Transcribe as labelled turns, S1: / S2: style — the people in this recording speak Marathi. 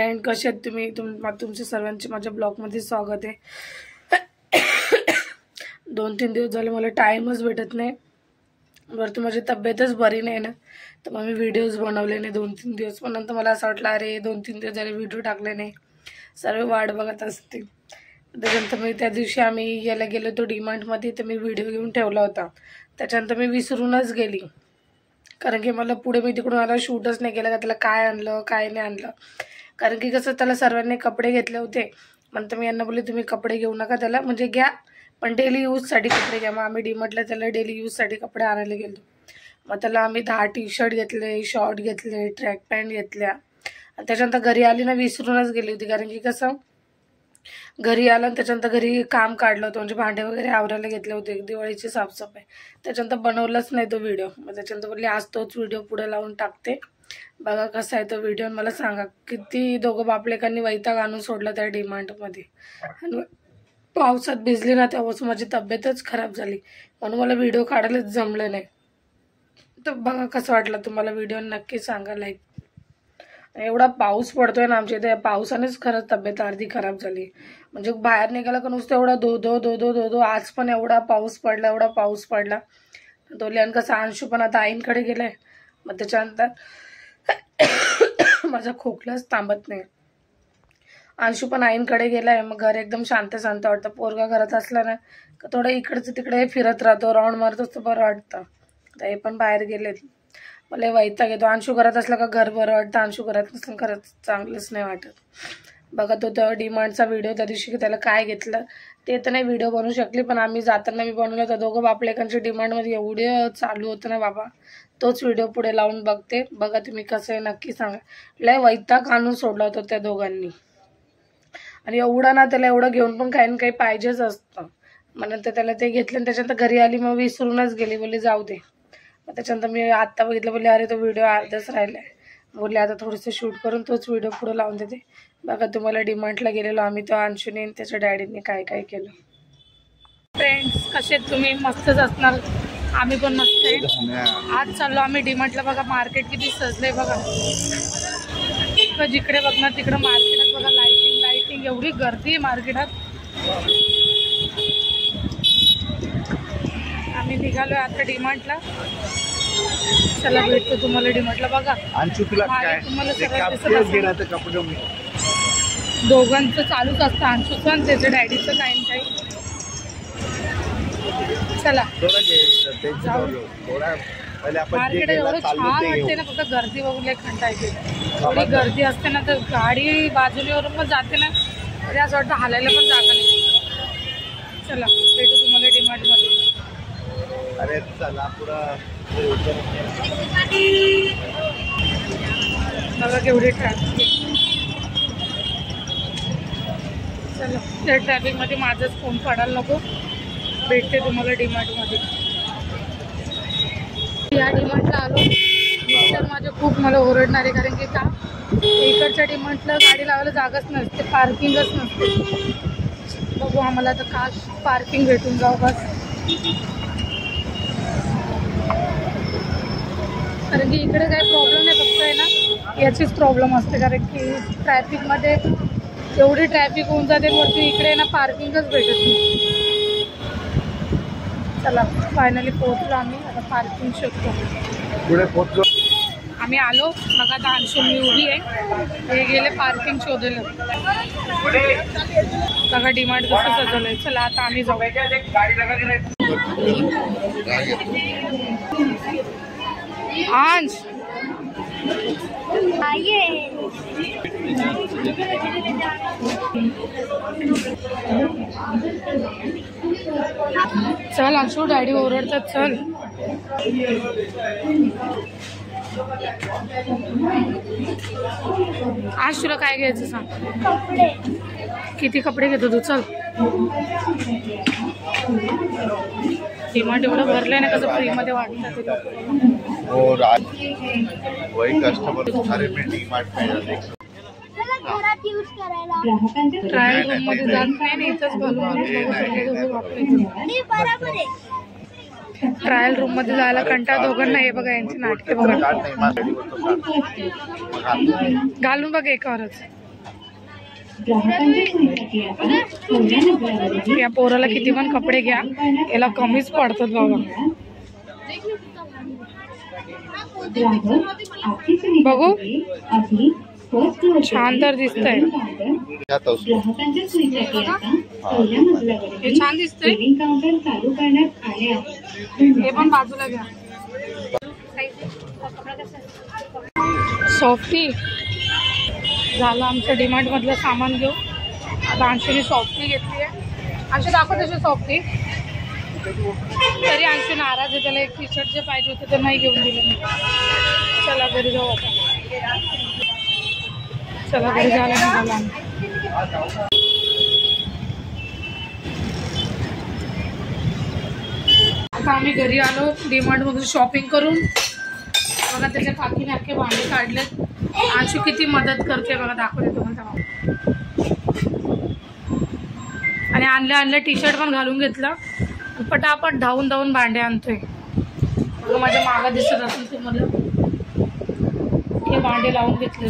S1: अँड कसे आहेत तुम्ही? तुमचे सर्वांचे माझ्या ब्लॉगमध्ये स्वागत आहे. 2-3 दिवस झाले मला टाइमच भेटत नाही. वरती माझी तब्येतच बरी नाही ना, तर मग मी व्हिडिओज बनवले नाही 2-3 दिवस. पण नंतर मला असं वाटलं अरे 2-3 दिवस झाले व्हिडिओ टाकले नाही, सर्व वाट बघत असतील. त्याच्यानंतर मी त्या दिवशी आम्ही याला गेलो तो डीमार्टमध्ये, तर मी व्हिडिओ घेऊन ठेवला होता. त्याच्यानंतर मी विसरूनच गेली, कारण की मला पुढे मी तिकडून आला शूटच नाही केलं का त्याला काय आणलं काय नाही आणलं. कारण की कसं त्याला सर्वांनी कपडे घेतले होते. नंतर मी यांना बोलले तुम्ही कपडे घेऊ नका त्याला, म्हणजे घ्या पण डेली यूजसाठी कपडे घ्या. मग आम्ही डीमार्टला त्याला डेली यूजसाठी कपडे आणायला गेलो. मग त्याला आम्ही 10 टी-शर्ट घेतले, शॉर्ट घेतले, ट्रॅक पॅन्ट घेतल्या. आणि त्याच्यानंतर घरी आली ना विसरूनच गेली होती, कारण की कसं घरी आलं आणि त्याच्यानंतर घरी काम काढलं होतं, म्हणजे भांडे वगैरे आवरायला घेतले होते, दिवाळीची साफसफाई. त्याच्यानंतर बनवलंच नाही तो व्हिडिओ. मग त्याच्यानंतर बोलली आज तोच व्हिडिओ पुढे लावून टाकते, बघा कसा आहे तो व्हिडिओ. मला सांगा किती दोघं बापलेकांनी वैताग आणून सोडला त्या डीमार्टमध्ये. आणि पावसात भिजली ना तेव्हापासून माझी तब्येतच खराब झाली, म्हणून मला व्हिडिओ काढायलाच जमलं नाही. तर बघा कसं वाटलं तुम्हाला व्हिडिओ, नक्की सांगा लाईक. एवढा पाऊस पडतोय ना आमच्या इथे, पावसानेच खरंच तब्येत अर्धी खराब झाली. म्हणजे बाहेर निघाला का नुसतं एवढा धो. आज पण एवढा पाऊस पडला. तो लिहान कसं अंशू पण आता आईंकडे गेलाय. मग त्याच्यानंतर माझा खोकलाच थांबत नाही. अंशू पण आईंकडे गेलाय. मग घर एकदम शांत वाटतं. पोरगा घरात असला ना का थोडं इकडचं तिकडे फिरत राहतो, राऊंड मारत असतो, बरं वाटतं. तर हे पण बाहेर गेलेत. मला वैताग येतो. अंशू घरात असला का घर बरं वाटतं, अंशू घरात नसलं खरंच चांगलंच नाही वाटत. बघा तो त्या डीमार्टचा व्हिडिओ त्या दिवशी त्याला काय घेतलं ते तर नाही व्हिडिओ बनवू शकली, पण आम्ही जाताना मी बनवलं होतं. दोघं बापलेकांच्या डीमार्टमध्ये एवढे चालू होतं ना बाबा, तोच व्हिडिओ पुढे लावून बघते. बघा तुम्ही कसं आहे नक्की सांगा. लय वैताग आणून सोडला होता त्या दोघांनी. आणि एवढं ना त्याला एवढं घेऊन पण काही ना काही पाहिजेच असतं. मग नंतर त्याला ते घेतलं आणि त्याच्यानंतर घरी आली, मग विसरूनच गेली. बोलली जाऊ दे. मग त्याच्यानंतर मी आत्ता बघितलं, बोलले अरे तो व्हिडिओ अर्धाच राहिला आहे. बोलले आता थोडंसं शूट करून तोच व्हिडिओ पुढे लावून देते. बघा तुम्हाला डीमार्टला गेलेलो आम्ही, तो अंशूने आणि त्याच्या डॅडीने काय काय केलं. फ्रेंड्स कसे तुम्ही? मस्तच असणार. आम्ही पण मस्त आहे. आज चाललो आम्ही डीमार्टला. बघा मार्केट किती सजलंय बघा. इतकं जिकडे बघणार तिकडं मार्केटात बघा लाइटिंग एवढी गर्दी आहे मार्केटात. आम्ही निघालोय आता डीमार्टला. चला भेटतो तुम्हाला डीमार्टला. बघा तुम्हाला दोघांचं चालूच असतं, अंशूचं आणि त्याच्या डॅडीचं काही ना काही. चला मार्केट एवढं छान वाटते ना, फक्त गर्दी बघून एक घंटा येते. एवढी गर्दी असते ना, तर गाडी बाजूनीवरून पण जाते ना, तरी असं वाटतं हालायला पण जागा नाही. चला भेटू तुम्हाला डीमार्टमध्ये.
S2: अरे चला पुढं
S1: बघा केवढी ट्रॅफिक. चला त्या ट्रॅफिकमध्ये माझाच फोन पडायला नको. भेटते तुम्हाला डीमार्टमध्ये. या डीमार्टला आलो तर माझे खूप मला ओरडणार आहे, कारण की का इकडच्या डीमार्टला गाडी लावायला जागाच नसते, पार्किंगच नसते. बघू आम्हाला आता का पार्किंग भेटून जाऊ बस. कारण की इकडे काही प्रॉब्लेम नाही, फक्त आहे ना याचीच प्रॉब्लेम असते, कारण की ट्रॅफिकमध्ये एवढी ट्रॅफिक होऊन जाते वरती. इकडे ना पार्किंगच भेटत नाही. चला फायनली पोहोचलो आम्ही. आता पार्किंग शोधतो.
S2: पुढे पोहोचलो
S1: आम्ही आलो. बघा आता अंशू मी उभी आहे, हे गेले पार्किंग शोधायला. बघा डीमार्ट कसं सजवलंय. चला आता आम्ही जाऊ. अंश चल अंशू, डॅडी ओरडतात. चल आज तुला काय घ्यायचं सांग.
S3: कपडे.
S1: किती कपडे घेतो तू? चल. डीमार्ट एवढं भरलंय ना, कसं फ्रीमध्ये वाटतं ते लोक.
S2: और वही कस्टमर सारे में डीमार्ट में जाते.
S3: घरात यूज करायला
S1: ट्रायल रूम मध्ये जात नाही, इथंच घालून
S3: बरोबर आहे.
S1: ट्रायल रूम मध्ये जायला कंटाळा दोघांना. हे बघा यांची नाटके बघा. घालून बघ एकावरच. या पोराला किती पण कपडे घ्या, याला कमीच पडतात बाबा. बघू, छान तर दिसतंय.
S2: ह्यात असतो.
S1: हे छान दिसतंय. हे पण बाजूला घ्या. सॉफ्टी झालं आमचं डीमार्ट मधलं सामान घेऊ. आता अंशूने सॉफ्टी घेतली आहे. अंशू दाखव तशी सॉफ्टी. तरी अंशू नाराज आहे, त्याला एक टी शर्ट जे पाहिजे होते ते नाही घेऊन दिले मी. चला घरी जाऊ आता. चला घरी जायला निघालो आम्ही. आता आम्ही घरी आलो डीमार्ट मधून शॉपिंग करून. बघा त्याच्या काकीने अख्खे भांडे काढलेत. अंशू किती मदत करते बघा, दाखवते तुम्हाला. आणि आणल्या टी शर्ट पण घालून घेतलं. पटापट धावून भांडे आणतोय. माझ्या मागा दिसत असेल तुम्हाला, हे भांडे लावून घेतले.